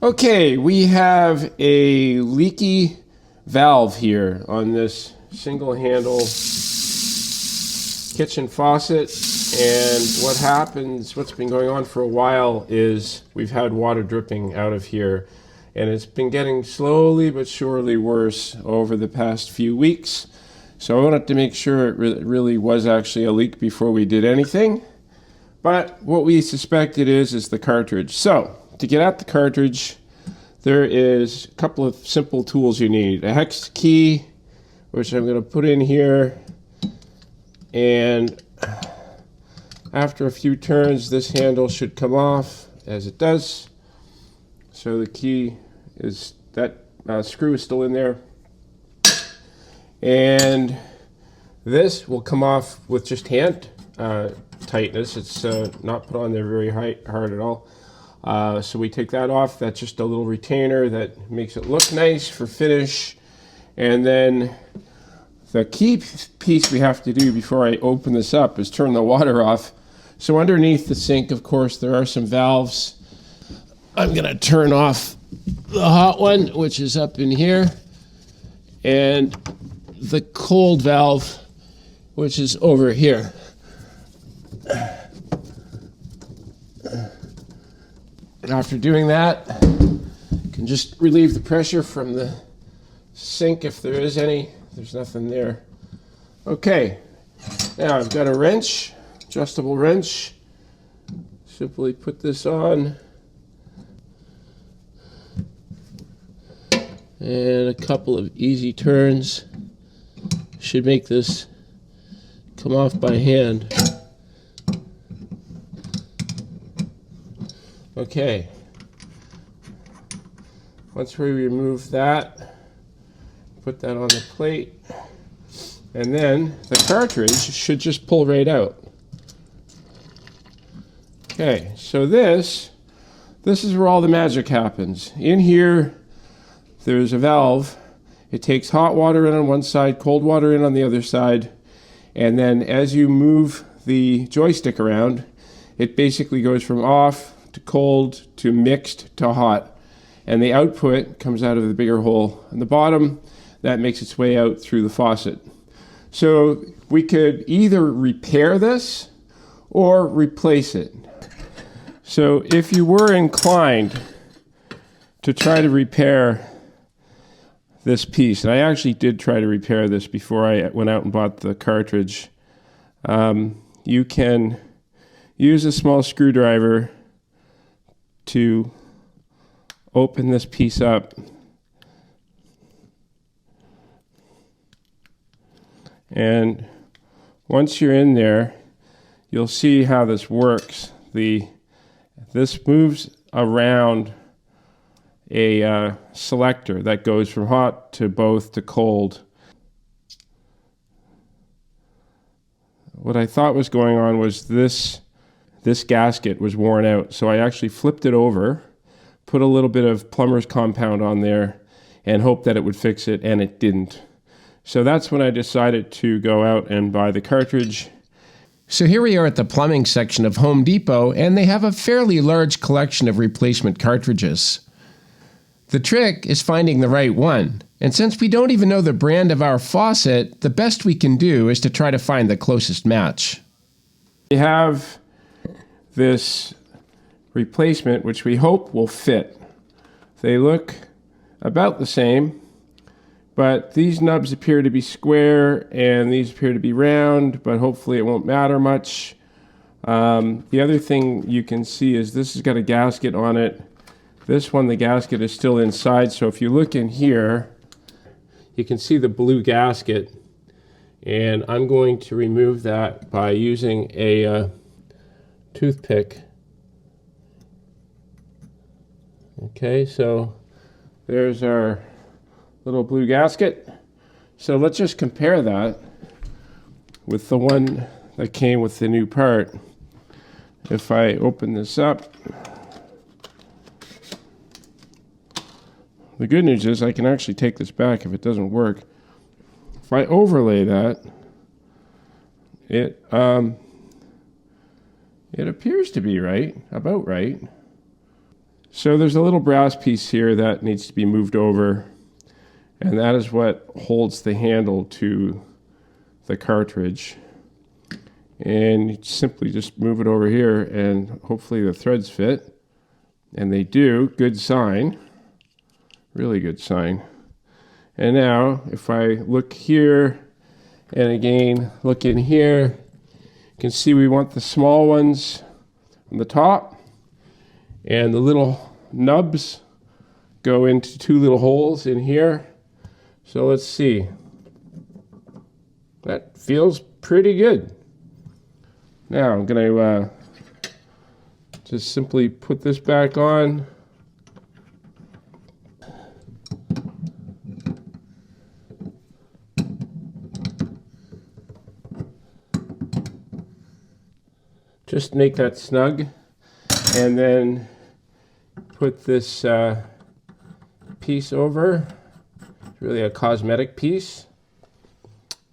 Okay, we have a leaky valve here on this single handle kitchen faucet, and what's been going on for a while is we've had water dripping out of here, and it's been getting slowly but surely worse over the past few weeks. So I wanted to make sure it really was actually a leak before we did anything. But what we suspected is the cartridge. So to get at the cartridge, there is a couple of simple tools you need. A hex key, which I'm going to put in here, and after a few turns this handle should come off, as it does. So the key is, that screw is still in there, and this will come off with just hand tightness. It's not put on there very hard at all. So we take that off. That's just a little retainer that makes it look nice for finish. And then the key piece we have to do before I open this up is turn the water off. So underneath the sink, of course, there are some valves. I'm going to turn off the hot one, which is up in here, and the cold valve, which is over here. After doing that, you can just relieve the pressure from the sink if there is any. There's nothing there. Okay, now I've got a wrench, adjustable wrench. Simply put this on, and a couple of easy turns should make this come off by hand. Okay, once we remove that, put that on the plate, and then the cartridge should just pull right out. Okay, so this is where all the magic happens. In here, there's a valve. It takes hot water in on one side, cold water in on the other side, and then as you move the joystick around, it basically goes from off to cold to mixed to hot, and the output comes out of the bigger hole in the bottom that makes its way out through the faucet. So we could either repair this or replace it. So if you were inclined to try to repair this piece, and I actually did try to repair this before I went out and bought the cartridge, you can use a small screwdriver to open this piece up, and once you're in there, you'll see how this works. This moves around a selector that goes from hot to both to cold. What I thought was going on was this gasket was worn out, so I actually flipped it over, put a little bit of plumber's compound on there, and hoped that it would fix it, and it didn't. So that's when I decided to go out and buy the cartridge. So here we are at the plumbing section of Home Depot, and they have a fairly large collection of replacement cartridges. The trick is finding the right one, and since we don't even know the brand of our faucet, the best we can do is to try to find the closest match. We have this replacement, which we hope will fit. They look about the same, but these nubs appear to be square and these appear to be round, but hopefully it won't matter much. The other thing you can see is this has got a gasket on it. This one, the gasket is still inside, so if you look in here, you can see the blue gasket, and I'm going to remove that by using a toothpick. Okay, so there's our little blue gasket. So let's just compare that with the one that came with the new part. If I open this up, the good news is I can actually take this back if it doesn't work. If I overlay that, it appears to be right, about right. So there's a little brass piece here that needs to be moved over, and that is what holds the handle to the cartridge. And you simply just move it over here and hopefully the threads fit. And they do. Good sign. Really good sign. And now if I look here and again look in here, you can see we want the small ones on the top, and the little nubs go into two little holes in here. So let's see. That feels pretty good. Now I'm going to just simply put this back on. Just make that snug, and then put this piece over. It's really a cosmetic piece.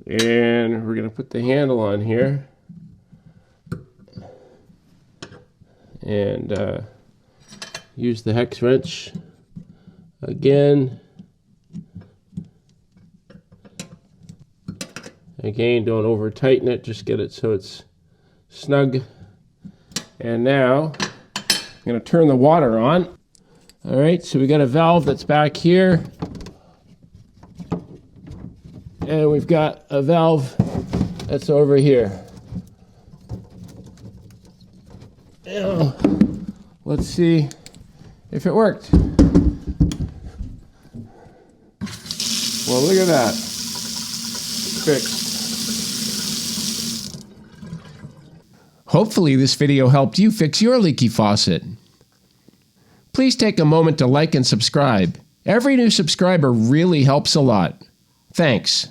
And we're going to put the handle on here. And use the hex wrench again. Again, don't over tighten it, just get it so it's snug. And now I'm going to turn the water on. All right, so we got a valve that's back here. And we've got a valve that's over here. Now, let's see if it worked. Well, look at that. Fixed. Hopefully this video helped you fix your leaky faucet. Please take a moment to like and subscribe. Every new subscriber really helps a lot. Thanks.